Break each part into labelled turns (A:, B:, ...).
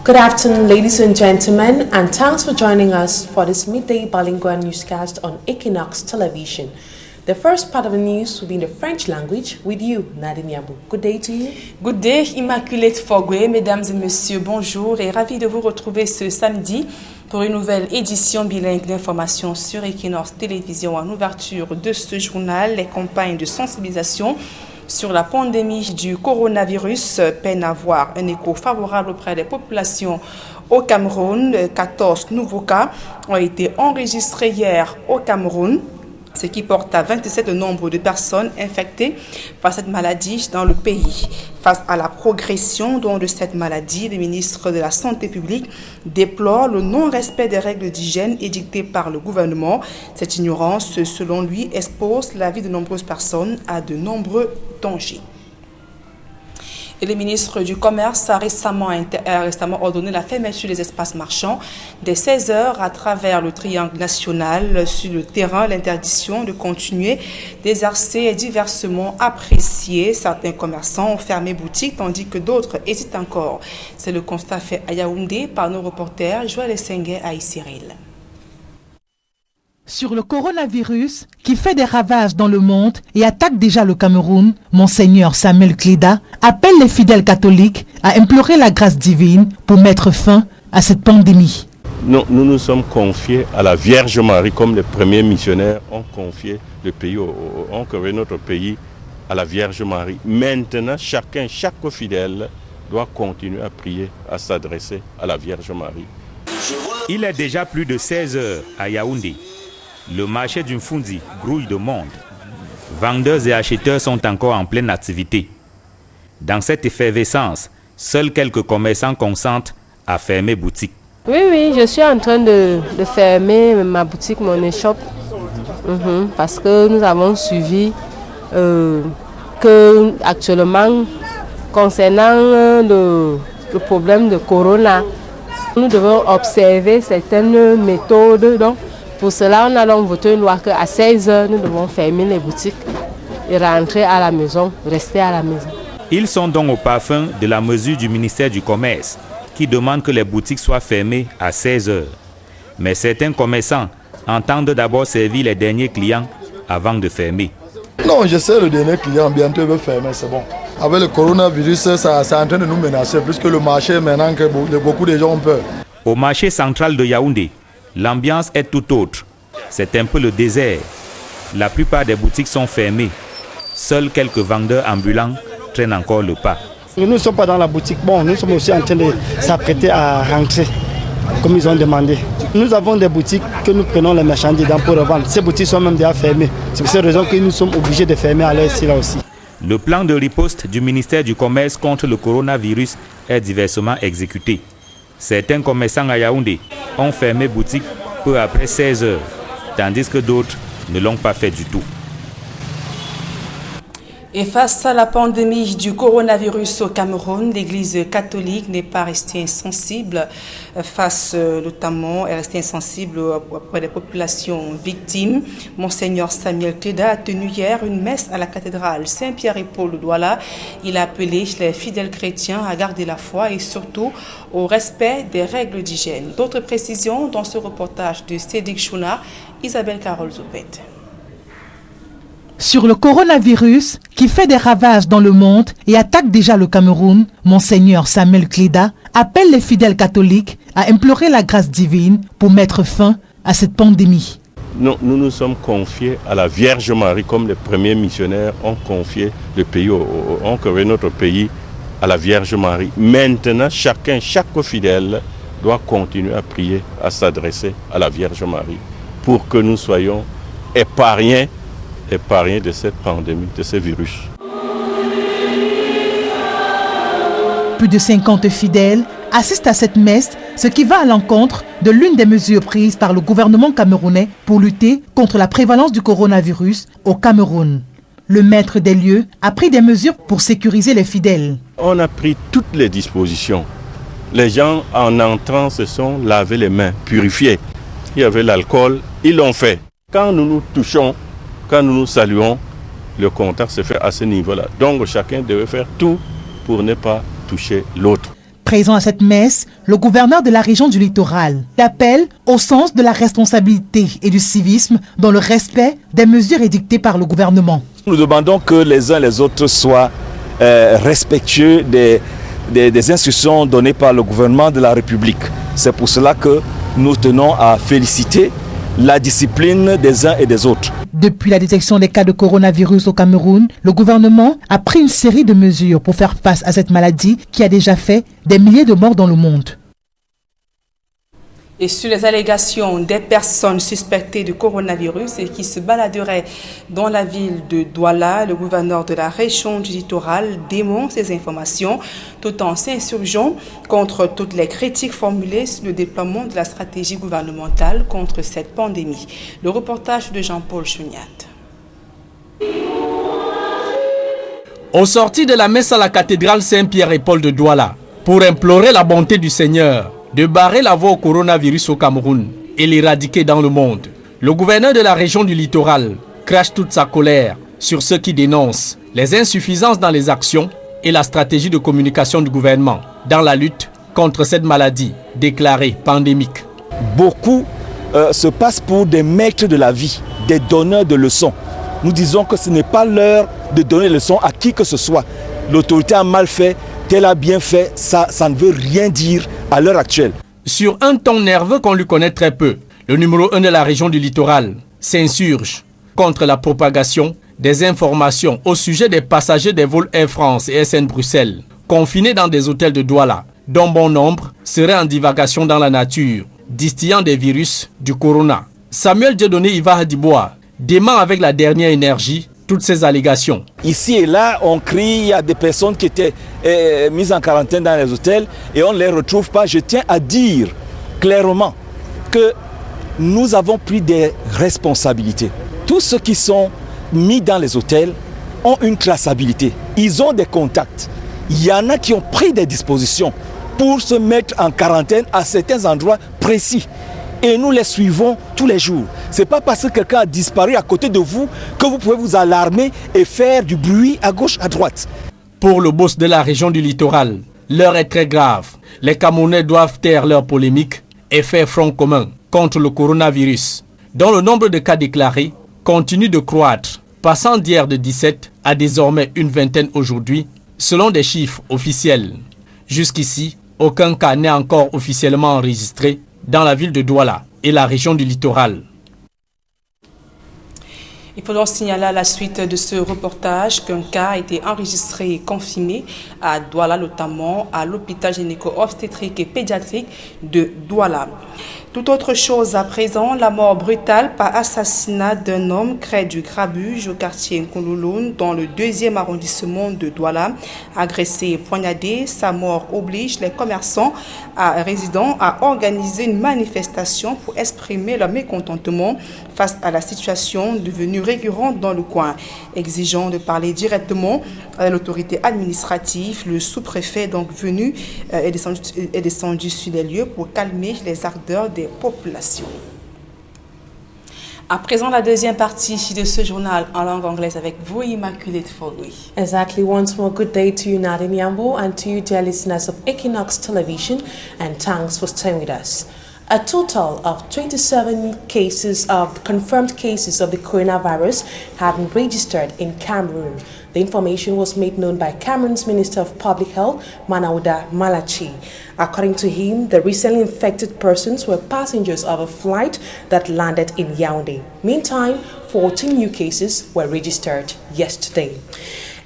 A: Good afternoon, ladies and gentlemen, and thanks for joining us for this midday bilingual newscast on Équinoxe Television. The first part of the news will be in the French language with you, Nadine Yabou. Good day to you.
B: Good day, Immaculate Fogwe, mesdames et messieurs, bonjour et ravi de vous retrouver ce samedi pour une nouvelle édition bilingue d'information sur Équinoxe Télévision. En ouverture de ce journal, les campagnes de sensibilisation sur la pandémie du coronavirus peinent à avoir un écho favorable auprès des populations au Cameroun. 14 nouveaux cas ont été enregistrés hier au Cameroun, ce qui porte à 27 le nombre de personnes infectées par cette maladie dans le pays. Face à la progression de cette maladie, le ministre de la Santé publique déplore le non-respect des règles d'hygiène édictées par le gouvernement. Cette ignorance, selon lui, expose la vie de nombreuses personnes à de nombreux dangers. Et le ministre du Commerce a récemment ordonné la fermeture des espaces marchands dès 16 heures à travers le triangle national. Sur le terrain, l'interdiction de continuer d'exercer est diversement appréciée. Certains commerçants ont fermé boutique tandis que d'autres hésitent encore. C'est le constat fait à Yaoundé par nos reporters Joël Essengue et Cyril.
C: Sur le coronavirus qui fait des ravages dans le monde et attaque déjà le Cameroun, Monseigneur Samuel Cléda appelle les fidèles catholiques à implorer la grâce divine pour mettre fin à cette pandémie.
D: Nous nous sommes confiés à la Vierge Marie comme les premiers missionnaires ont confié le pays, ont créé notre pays à la Vierge Marie. Maintenant, chaque fidèle doit continuer à prier, à s'adresser à la Vierge Marie.
E: Il est déjà plus de 16 heures à Yaoundé. Le marché du Mfundi grouille de monde. Vendeurs et acheteurs sont encore en pleine activité. Dans cette effervescence, seuls quelques commerçants consentent à fermer boutique.
F: Oui, je suis en train de fermer ma boutique, mon échoppe. Parce que nous avons suivi que actuellement, concernant le problème de corona, nous devons observer certaines méthodes. Donc, pour cela, on a donc voté une loi qu'à 16 heures, nous devons fermer les boutiques et rentrer à la maison, rester à la maison.
E: Ils sont donc au parfum de la mesure du ministère du Commerce qui demande que les boutiques soient fermées à 16 heures. Mais certains commerçants entendent d'abord servir les derniers clients avant de fermer.
G: Non, je sais, le dernier client bientôt veut fermer, c'est bon. Avec le coronavirus, ça est en train de nous menacer, puisque le marché, maintenant que beaucoup de gens ont peur.
E: Au marché central de Yaoundé, l'ambiance est tout autre. C'est un peu le désert. La plupart des boutiques sont fermées. Seuls quelques vendeurs ambulants traînent encore le pas.
H: Nous ne sommes pas dans la boutique. Bon, nous sommes aussi en train de s'apprêter à rentrer, comme ils ont demandé. Nous avons des boutiques que nous prenons les marchandises pour revendre. Ces boutiques sont même déjà fermées. C'est pour cette raison que nous sommes obligés de fermer à l'aise là aussi.
E: Le plan de riposte du ministère du Commerce contre le coronavirus est diversement exécuté. Certains commerçants à Yaoundé ont fermé boutique peu après 16 heures, tandis que d'autres ne l'ont pas fait du tout.
B: Et face à la pandémie du coronavirus au Cameroun, l'Église catholique n'est pas restée insensible auprès des populations victimes. Monseigneur Samuel Cléda a tenu hier une messe à la cathédrale Saint-Pierre et Paul de Douala. Il a appelé les fidèles chrétiens à garder la foi et surtout au respect des règles d'hygiène. D'autres précisions dans ce reportage de Cédric Chouna, Isabelle Carole Zoupet.
C: Sur le coronavirus qui fait des ravages dans le monde et attaque déjà le Cameroun, Monseigneur Samuel Cléda appelle les fidèles catholiques à implorer la grâce divine pour mettre fin à cette pandémie.
D: Nous nous sommes confiés à la Vierge Marie comme les premiers missionnaires ont confié le pays, ont créé notre pays à la Vierge Marie. Maintenant, chaque fidèle doit continuer à prier, à s'adresser à la Vierge Marie pour que nous soyons épargnés de cette pandémie, de ce virus.
C: Plus de 50 fidèles assistent à cette messe, ce qui va à l'encontre de l'une des mesures prises par le gouvernement camerounais pour lutter contre la prévalence du coronavirus au Cameroun. Le maître des lieux a pris des mesures pour sécuriser les fidèles.
D: On a pris toutes les dispositions. Les gens, en entrant, se sont lavés les mains, purifiés. Il y avait l'alcool, ils l'ont fait. Quand nous nous touchons, quand nous nous saluons, le contact se fait à ce niveau-là. Donc chacun devait faire tout pour ne pas toucher l'autre.
C: Présent à cette messe, le gouverneur de la région du littoral appelle au sens de la responsabilité et du civisme dans le respect des mesures édictées par le gouvernement.
I: Nous demandons que les uns et les autres soient respectueux des instructions données par le gouvernement de la République. C'est pour cela que nous tenons à féliciter la discipline des uns et des autres.
C: Depuis la détection des cas de coronavirus au Cameroun, le gouvernement a pris une série de mesures pour faire face à cette maladie qui a déjà fait des milliers de morts dans le monde.
B: Et sur les allégations des personnes suspectées de coronavirus et qui se baladeraient dans la ville de Douala, le gouverneur de la région du littoral dément ces informations tout en s'insurgeant contre toutes les critiques formulées sur le déploiement de la stratégie gouvernementale contre cette pandémie. Le reportage de Jean-Paul Chouniat.
J: Au sortir de la messe à la cathédrale Saint-Pierre et Paul de Douala, pour implorer la bonté du Seigneur de barrer la voie au coronavirus au Cameroun et l'éradiquer dans le monde, le gouverneur de la région du littoral crache toute sa colère sur ceux qui dénoncent les insuffisances dans les actions et la stratégie de communication du gouvernement dans la lutte contre cette maladie déclarée pandémique.
I: Beaucoup se passent pour des maîtres de la vie, des donneurs de leçons. Nous disons que ce n'est pas l'heure de donner des leçons à qui que ce soit. L'autorité a mal fait, tel a bien fait, ça ne veut rien dire à l'heure actuelle.
J: Sur un ton nerveux qu'on lui connaît très peu, le numéro 1 de la région du littoral s'insurge contre la propagation des informations au sujet des passagers des vols Air France et SN Bruxelles, confinés dans des hôtels de Douala, dont bon nombre seraient en divagation dans la nature, distillant des virus du corona. Samuel Dieudonné Ivar Dibois dément avec la dernière énergie toutes ces allégations.
I: Ici et là, on crie, il y a des personnes qui étaient mises en quarantaine dans les hôtels et on ne les retrouve pas. Je tiens à dire clairement que nous avons pris des responsabilités. Tous ceux qui sont mis dans les hôtels ont une traçabilité. Ils ont des contacts. Il y en a qui ont pris des dispositions pour se mettre en quarantaine à certains endroits précis. Et nous les suivons tous les jours. Ce n'est pas parce que quelqu'un a disparu à côté de vous que vous pouvez vous alarmer et faire du bruit à gauche, à droite.
J: Pour le boss de la région du littoral, l'heure est très grave. Les Camerounais doivent taire leur polémique et faire front commun contre le coronavirus, dont le nombre de cas déclarés continue de croître, passant d'hier de 17 à désormais une vingtaine aujourd'hui, selon des chiffres officiels. Jusqu'ici, aucun cas n'est encore officiellement enregistré dans la ville de Douala et la région du littoral.
B: Il faut donc signaler à la suite de ce reportage qu'un cas a été enregistré et confirmé à Douala, notamment à l'hôpital gynéco-obstétrique et pédiatrique de Douala. Tout autre chose à présent, la mort brutale par assassinat d'un homme près du Grabuge au quartier Nkololoun dans le 2e arrondissement de Douala. Agressé et poignardé, sa mort oblige les commerçants résidents à organiser une manifestation pour exprimer leur mécontentement face à la situation devenue récurrente dans le coin. Exigeant de parler directement à l'autorité administrative, le sous-préfet donc venu est descendu sur les lieux pour calmer les ardeurs des populations. À présent, la deuxième partie de ce journal en langue anglaise avec vous, Immaculate Fogui.
A: Exactly. Once more, good day to you, Nadine Yambo, and to you, dear listeners of Équinoxe Television, and thanks for staying with us. A total of 27 cases of confirmed cases of the coronavirus have been registered in Cameroon. The information was made known by Cameroon's Minister of Public Health, Manauda Malachi. According to him, the recently infected persons were passengers of a flight that landed in Yaoundé. Meantime, 14 new cases were registered yesterday.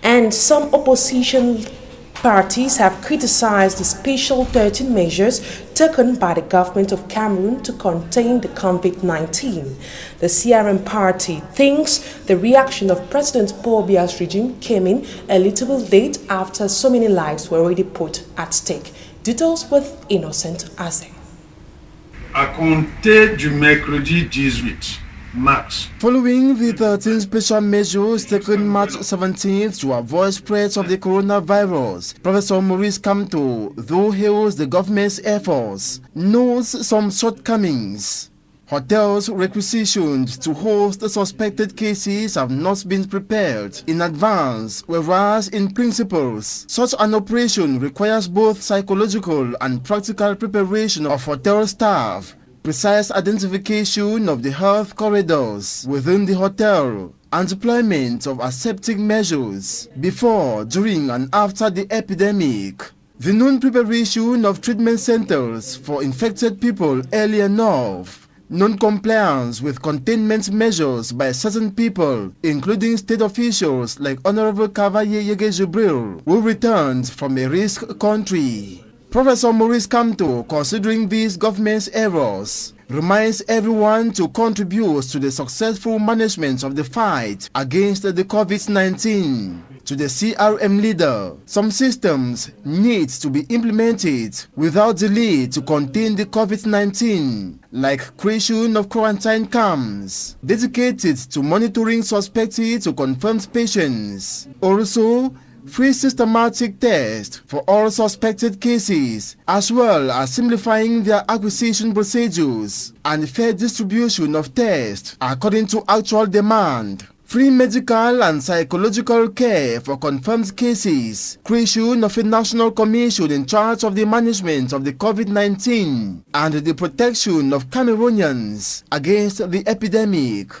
A: And some opposition parties have criticized the special 13 measures taken by the government of Cameroon to contain the COVID-19. The CRM party thinks the reaction of President Paul Biya's regime came in a little bit late after so many lives were already put at stake. Details with Innocent Aze.
K: À compter du mercredi 18 mars.
L: Following the 13 special measures taken March 17th to avoid spread of the coronavirus, Professor Maurice Kamto, though hails the government's efforts, notes some shortcomings. Hotels requisitioned to host the suspected cases have not been prepared in advance, whereas in principle, such an operation requires both psychological and practical preparation of hotel staff, precise identification of the health corridors within the hotel, and deployment of aseptic measures before, during, and after the epidemic. The non-preparation of treatment centers for infected people early enough, non-compliance with containment measures by certain people, including state officials like Honorable Kavaye Yege Jibril, who returned from a risk country. Professor Maurice Kamto, considering these government's errors, reminds everyone to contribute to the successful management of the fight against the COVID-19. To the CRM leader, some systems need to be implemented without delay to contain the COVID-19, like creation of quarantine camps dedicated to monitoring suspected to confirmed patients. Also, free systematic tests for all suspected cases, as well as simplifying their acquisition procedures and fair distribution of tests according to actual demand. Free medical and psychological care for confirmed cases, creation of a national commission in charge of the management of the COVID-19 and the protection of Cameroonians against the epidemic.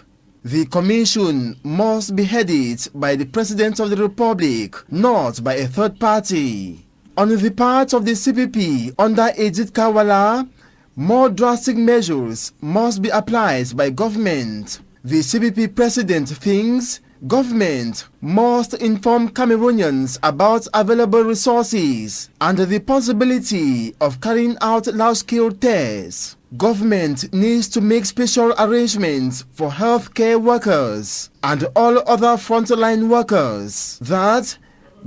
L: The commission must be headed by the President of the Republic, not by a third party. On the part of the CPP under Edith Kawala, more drastic measures must be applied by government. The CPP president thinks government must inform Cameroonians about available resources and the possibility of carrying out large-scale tests. Government needs to make special arrangements for healthcare workers and all other frontline workers. That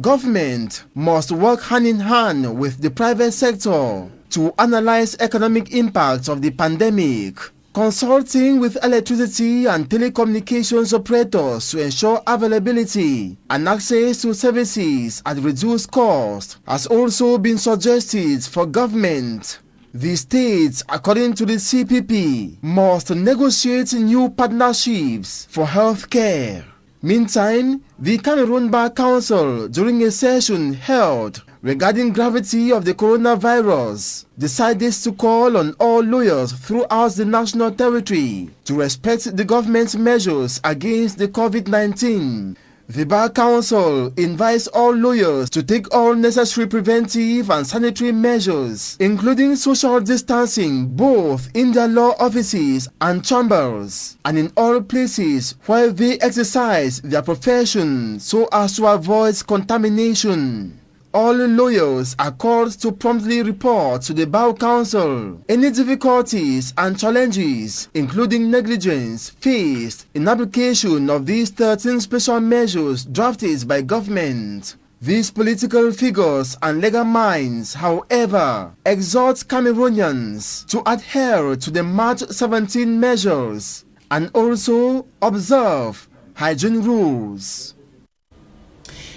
L: government must work hand in hand with the private sector to analyze economic impacts of the pandemic, consulting with electricity and telecommunications operators to ensure availability and access to services at reduced cost has also been suggested for government. The states, according to the CPP, must negotiate new partnerships for health care. Meantime, the Cameroon Bar Council, during a session held regarding gravity of the coronavirus, decided to call on all lawyers throughout the national territory to respect the government's measures against the COVID-19. The Bar Council invites all lawyers to take all necessary preventive and sanitary measures, including social distancing, both in their law offices and chambers, and in all places where they exercise their profession, so as to avoid contamination. All lawyers are called to promptly report to the Bar Council any difficulties and challenges, including negligence, faced in application of these 13 special measures drafted by government. These political figures and legal minds, however, exhort Cameroonians to adhere to the March 17 measures and also observe hygiene rules.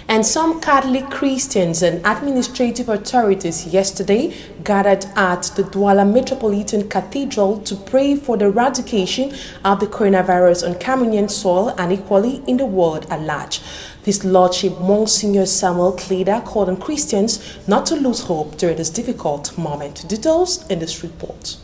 A: And some Catholic Christians and administrative authorities yesterday gathered at the Douala Metropolitan Cathedral to pray for the eradication of the coronavirus on Cameroonian soil and equally in the world at large. His Lordship Monsignor Samuel Kleda called on Christians not to lose hope during this difficult moment. Details in this report.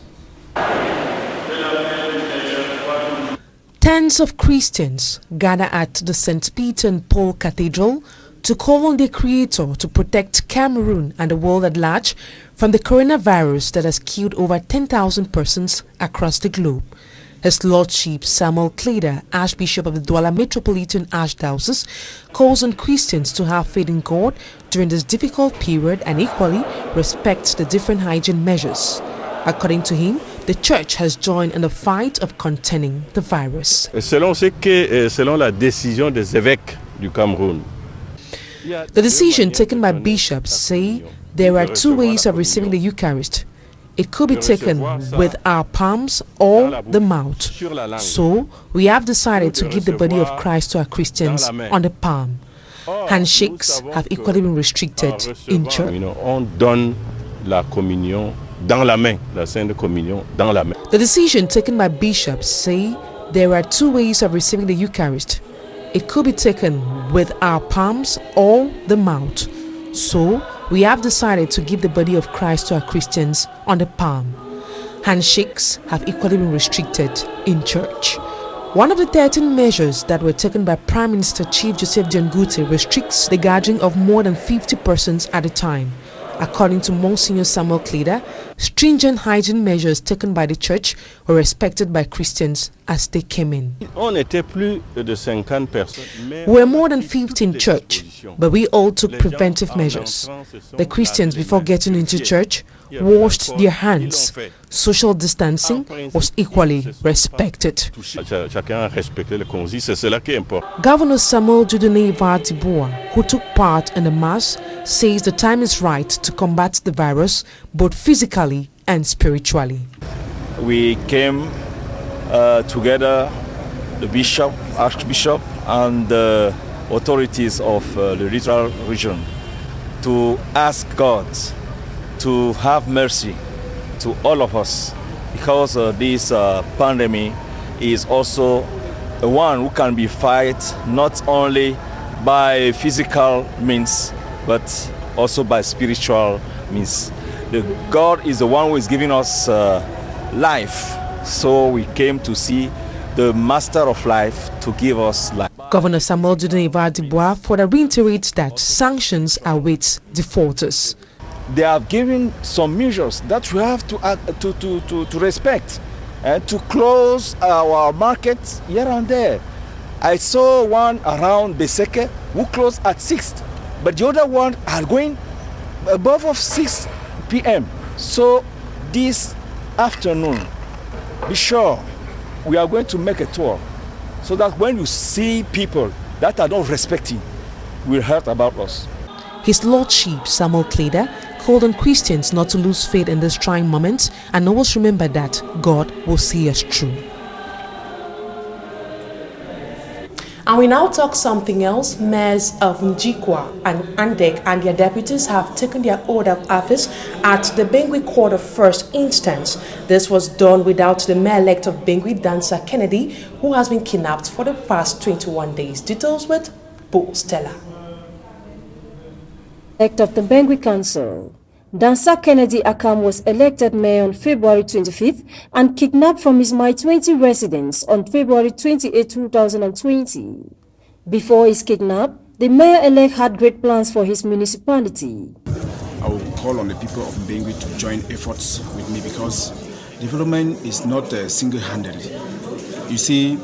A: Tens of Christians gather at the St. Peter and Paul Cathedral to call on their Creator to protect Cameroon and the world at large from the coronavirus that has killed over 10,000 persons across the globe. His Lordship Samuel Kleda, Archbishop of the Douala Metropolitan Archdiocese, calls on Christians to have faith in God during this difficult period and equally respect the different hygiene measures. According to him, the Church has joined in the fight of containing the virus.
D: Selon la décision des évêques du Cameroun,
A: the decision taken by bishops say there are two ways of receiving the Eucharist. It could be taken with our palms or the mouth. So we have decided to give the body of Christ to our Christians on the palm. Handshakes have equally been restricted in church.
D: On donne la communion dans la main, la Sainte Communion dans la main.
A: The decision taken by bishops say there are two ways of receiving the Eucharist. It could be taken with our palms or the mouth. So, we have decided to give the body of Christ to our Christians on the palm. Handshakes have equally been restricted in church. One of the 13 measures that were taken by Prime Minister Chief Joseph John Gute restricts the gathering of more than 50 persons at a time. According to Monsignor Samuel Kleda, stringent hygiene measures taken by the church were respected by Christians as they came in.
D: On était plus de 50 personnes.
A: We were more than 50 in church, but we all took preventive measures. The Christians, before getting into church, washed their hands. Social distancing was equally respected.
D: Chacun respectait les consignes, c'est cela qui importe.
A: Governor Samuel Judene Vardiboa, who took part in the mass, says the time is right to combat the virus both physically and spiritually.
I: We came together, the bishop, archbishop, and the authorities of the littoral region, to ask God to have mercy to all of us, because this pandemic is also the one who can be fight not only by physical means but also by spiritual means. God is the one who is giving us life, so we came to see the master of life to give us life.
A: Governor Samuel Judene Vardiboa further reiterates that sanctions await defaulters.
I: They have given some measures that we have to respect, and to close our markets here and there. I saw one around Beseke who closed at 6, but the other one are going above of 6 p.m. So this afternoon, be sure we are going to make a tour, so that when you see people that are not respecting, will hurt about us.
A: His Lordship Samuel Kleda called on Christians not to lose faith in this trying moment and always remember that God will see us through. And we now talk something else. Mayors of Njikwa and Andek and their deputies have taken their oath of office at the Bengui Court of First Instance. This was done without the mayor-elect of Bengui, Dansa Kennedy, who has been kidnapped for the past 21 days. Details with Bo Stella.
M: Elect of the Bengui Council, Dansa Kennedy Akam was elected mayor on February 25th and kidnapped from his My 20 residence on February 28, 2020. Before his kidnap, the mayor-elect had great plans for his municipality.
N: I will call on the people of Bengui to join efforts with me, because development is not single-handed. You see,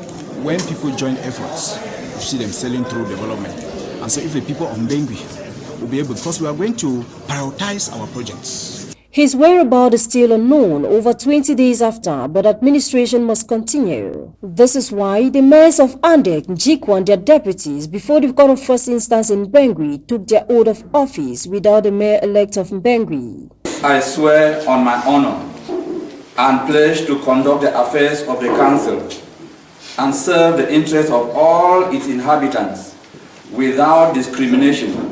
N: when people join efforts, you see them selling through development. And so if the people of Bengui will be able, because we are going to prioritize our projects.
M: His whereabouts is still unknown over 20 days after, but administration must continue. This is why the mayors of Andek, Njikwa and their deputies before the court of first instance in Bengui took their oath of office without the mayor-elect of Bengui.
O: I swear on my honor and pledge to conduct the affairs of the council and serve the interests of all its inhabitants without discrimination.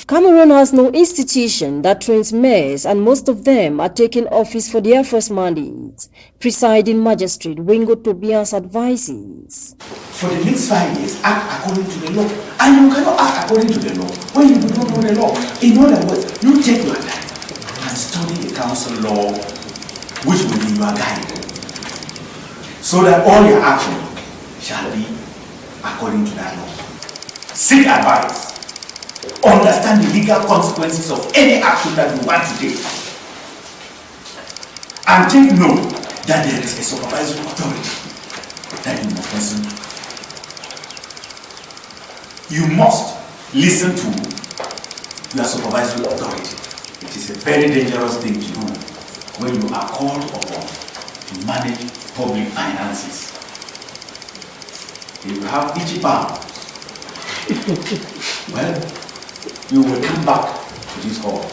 M: Cameroon has no institution that trains mayors, and most of them are taking office for their first mandate. Presiding Magistrate Wingo Tobias advises.
P: For the next 5 years, act according to the law. And you cannot act according to the law when you don't know the law. In other words, you take your time and study the council law, which will be your guide, so that all your action shall be according to that law. Seek advice. Understand the legal consequences of any action that you want to take. And take note that there is a supervisory authority that you must listen to. You must listen to your supervisory authority. It is a very dangerous thing to do when you are called upon to manage public finances. If you have itchy palms, well, you will come back to this hall.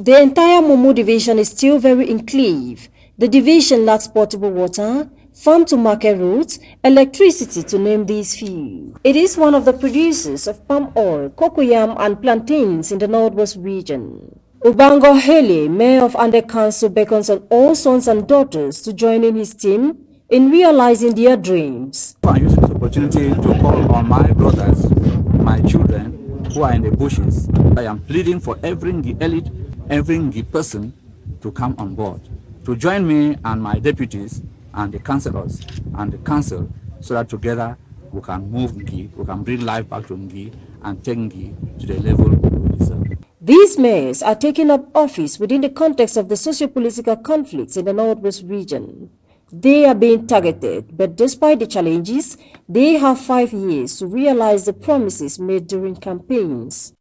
M: The entire Momo division is still very enclave. The division lacks potable water, farm to market routes, electricity, to name these few. It is one of the producers of palm oil, cocoyam and plantains in the northwest region. Ubango Hele, mayor of Ande Council, beckons on all sons and daughters to join in his team in realizing their dreams.
Q: I'm using this opportunity to call on my brothers, my children who are in the bushes. I am pleading for every elite, every person to come on board, to join me and my deputies and the councillors and the council, so that together we can move Ngi, we can bring life back to Ngi and take Ngi to the level we deserve.
M: These mayors are taking up office within the context of the socio-political conflicts in the Northwest region. They are being targeted, but despite the challenges, they have 5 years to realize the promises made during campaigns.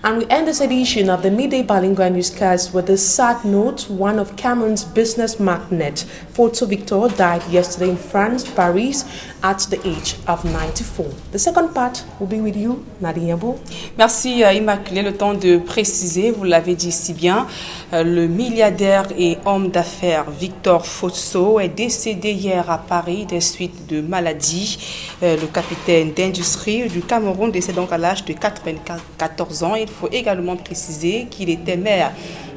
A: And we end this edition of the Midday Bilingual Newscast with a sad note. One of Cameroon's business magnate, Photo Victor, died yesterday in France, Paris, at the age of 94. The second part will be with you, Nadine Yabou.
B: Merci Immaculée. Le temps de préciser, vous l'avez dit si bien, le milliardaire et homme d'affaires Victor Photo est décédé hier à Paris des suites de maladie. Le capitaine d'industrie du Cameroun décède donc à l'âge de 94 ans. Il faut également préciser qu'il était maire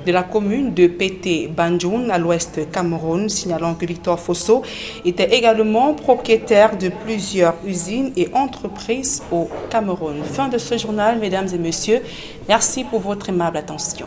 B: de la commune de Pété Banjoun à l'ouest Cameroun, signalant que Victor Photo était également propriétaire de plusieurs usines et entreprises au Cameroun. Fin de ce journal, mesdames et messieurs. Merci pour votre aimable attention.